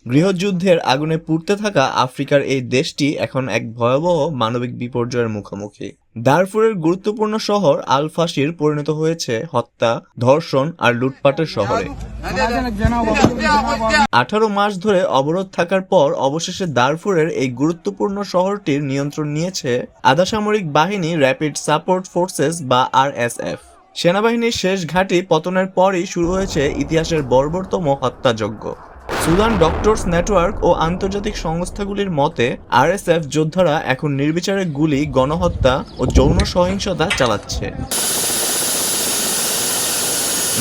গৃহযুদ্ধের আগুনে পুড়তে থাকা আফ্রিকার এই দেশটি এখন এক ভয়াবহ মানবিক বিপর্যয়ের মুখোমুখি। দারফুরের গুরুত্বপূর্ণ শহর আল ফাশির পরিণত হয়েছে হত্যা, ধর্ষণ আর লুটপাটের শহরে। 18 মাস ধরে অবরোধ থাকার পর অবশেষে দারফুরের এই গুরুত্বপূর্ণ শহরটির নিয়ন্ত্রণ নিয়েছে আধাসামরিক বাহিনী র্যাপিড সাপোর্ট ফোর্সেস বা RSF। সেনাবাহিনীর শেষ ঘাঁটি পতনের পরই শুরু হয়েছে ইতিহাসের বর্বরতম হত্যাযজ্ঞ। সুদান ডক্টরস নেটওয়ার্ক ও আন্তর্জাতিক সংস্থাগুলির মতে RSF যোদ্ধারা এখন নির্বিচারে গুলি, গণহত্যা ও যৌন সহিংসতা চালাচ্ছে।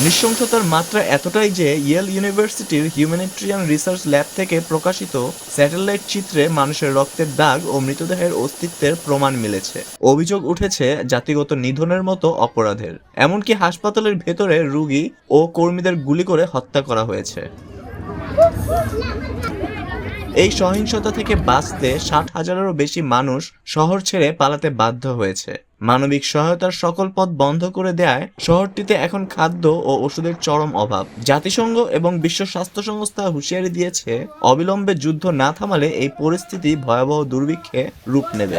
নৃশংসতার মাত্রা এতটাই যে ইয়েল ইউনিভার্সিটির হিউম্যানিটেরিয়ান রিসার্চ ল্যাব থেকে প্রকাশিত স্যাটেলাইট চিত্রে মানুষের রক্তের দাগ ও মৃতদেহের অস্তিত্বের প্রমাণ মিলেছে। অভিযোগ উঠেছে জাতিগত নিধনের মতো অপরাধের, এমনকি হাসপাতালের ভেতরে রোগী ও কর্মীদের গুলি করে হত্যা করা হয়েছে। এই সহিংসতা থেকে বাঁচতে 60,000-এরও বেশি মানুষ শহর ছেড়ে পালাতে বাধ্য হয়েছে। মানবিক সহায়তার সকল পথ বন্ধ করে দেয়ায় শহরটিতে এখন খাদ্য ও ওষুধের চরম অভাব। জাতিসংঘ এবং বিশ্ব স্বাস্থ্য সংস্থা হুঁশিয়ারি দিয়েছে, অবিলম্বে যুদ্ধ না থামালে এই পরিস্থিতি ভয়াবহ দুর্ভিক্ষে রূপ নেবে।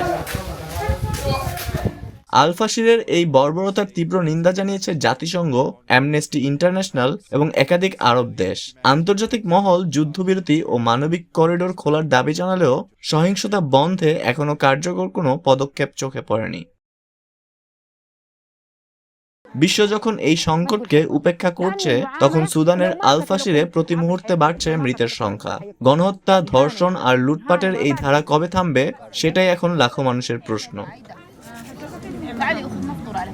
আল ফাশিরের এই বর্বরতার তীব্র নিন্দা জানিয়েছে জাতিসংঘ, অ্যামনেস্টি ইন্টারন্যাশনাল এবং একাধিক আরব দেশ। আন্তর্জাতিক মহল যুদ্ধবিরতি ও মানবিক করিডোর খোলার দাবি জানালেও সহিংসতা বন্ধে এখনো কার্যকর কোনো পদক্ষেপ চোখে পড়েনি। বিশ্ব যখন এই সংকটকে উপেক্ষা করছে, তখন সুদানের আল ফাশিরে প্রতি মুহূর্তে বাড়ছে মৃতের সংখ্যা। গণহত্যা, ধর্ষণ আর লুটপাটের এই ধারা কবে থামবে, সেটাই এখন লাখো মানুষের প্রশ্ন। تعالي اخذ نفطر على